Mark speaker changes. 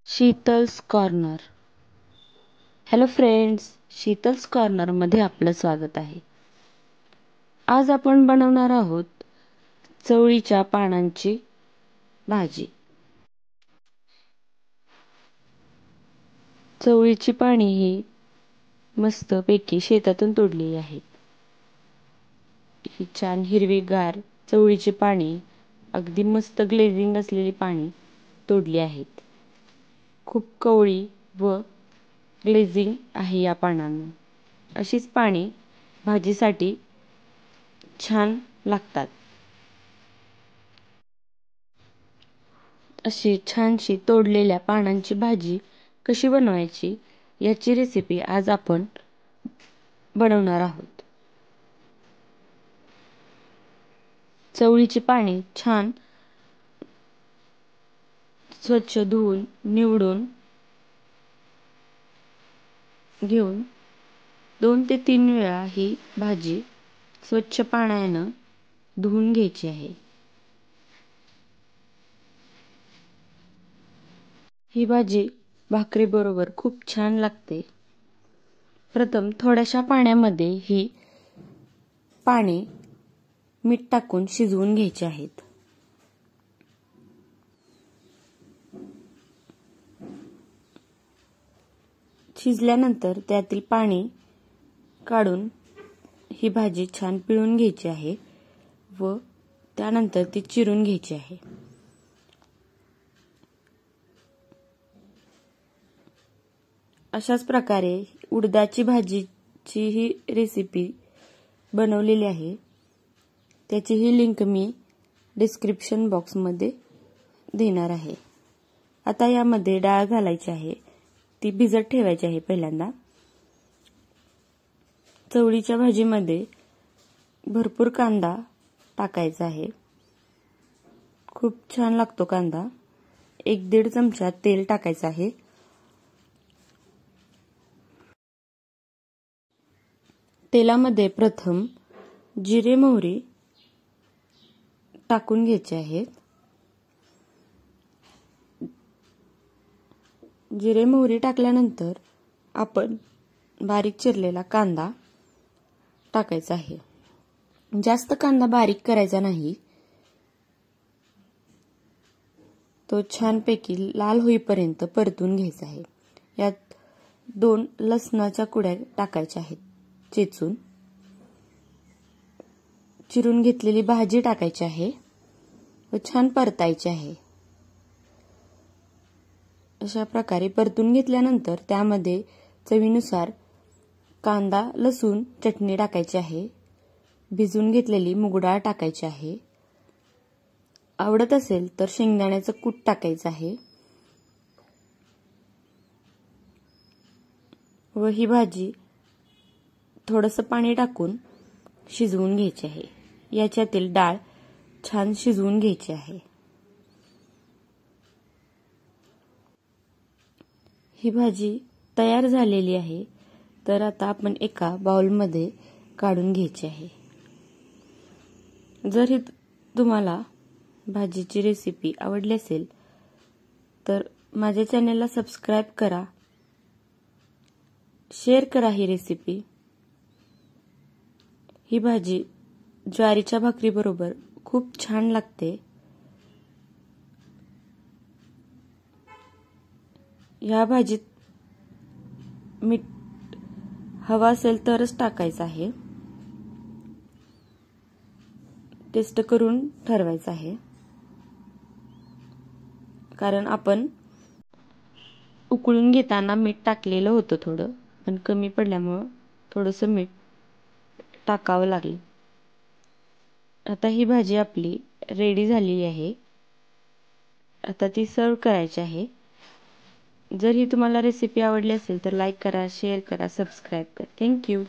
Speaker 1: Sheetal's corner. Hello friends, Sheetal's कॉर्नरमध्ये आपलं स्वागत आहे. आज आपण बनवणार आहोत चवळीच्या पानांची भाजी. चवळीची पाने ही मस्तपैकी शेतातून तोडलेली आहेत. ही छान हिरवीगार चवळीची पाने, अगदी मस्त ग्लेझिंग असलेली पाने तोडली आहेत. खूप कवळी व ग्लेझिंग आहे या पानांना. अशीच पाने भाजीसाठी छान लागतात. अशी छानशी तोडलेल्या पानांची भाजी कशी बनवायची याची रेसिपी आज आपण बनवणार आहोत. चवळीची पाने छान स्वच्छ धुवून निवडून घेऊन 2 ते 3 वेळा ही भाजी स्वच्छ पाण्यानं धुवून घ्यायची आहे. ही भाजी भाकरीबरोबर खूप छान लागते. प्रथम थोड्याशा पाण्यामध्ये ही पाने मीठ टाकून शिजवून घ्यायची आहेत. शिजल्यानंतर त्यातील पाणी काढून ही भाजी छान पिळून घ्यायची आहे व त्यानंतर ती चिरून घ्यायची आहे. अशाच प्रकारे उडदाची भाजीची ही रेसिपी बनवलेली आहे. त्याची ही लिंक मी डिस्क्रिप्शन बॉक्समध्ये देणार आहे. आता यामध्ये डाळ घालायची आहे. ती भिजत ठेवायची आहे. पहिल्यांदा चवळीच्या भाजीमध्ये भरपूर कांदा टाकायचा आहे. खूप छान लागतो कांदा. 1-1.5 चमचा तेल टाकायचं आहे. तेलामध्ये प्रथम जिरे मोहरी टाकून घ्यायचे आहेत. जिरे मोहरी टाकल्यानंतर आपण बारीक चिरलेला कांदा टाकायचा आहे. जास्त कांदा बारीक करायचा नाही. तो छानपैकी लाल होईपर्यंत परतून घ्यायचा आहे. यात 2 लसणाच्या कुड्या टाकायच्या आहेत चेचून. चिरून घेतलेली भाजी टाकायची आहे व छान परतायची आहे. अशा प्रकारे परतून घेतल्यानंतर त्यामध्ये चवीनुसार कांदा लसूण चटणी टाकायची आहे. भिजवून घेतलेली मूगडाळ टाकायची आहे. आवडत असेल तर शेंगदाण्याचं कूट टाकायचं आहे व ही भाजी थोडंसं पाणी टाकून शिजवून घ्यायची आहे. याच्यातील डाळ छान शिजवून घ्यायची आहे. ही भाजी तयार झालेली आहे. तर आता आपण एका बाउलमध्ये काढून घ्यायची आहे. जर ही तुम्हाला भाजीची रेसिपी आवडली असेल तर माझ्या चॅनलला सबस्क्राईब करा, शेअर करा ही रेसिपी. ही भाजी ज्वारीच्या भाकरीबरोबर खूप छान लागते. या भाजीत मीठ हवा असेल तरच टाकायचं आहे. टेस्ट करून ठरवायचं आहे. कारण आपण उकळून घेताना मीठ टाकलेलं होतं थोडं, पण कमी पडल्यामुळं थोडंसं मीठ टाकावं लागलं. आता ही भाजी आपली रेडी झालेली आहे. आता ती सर्व करायची आहे. जर ही तुम्हाला रेसिपी आवडली असेल तर लाईक करा, शेअर करा, सबस्क्राईब करा. थँक्यू.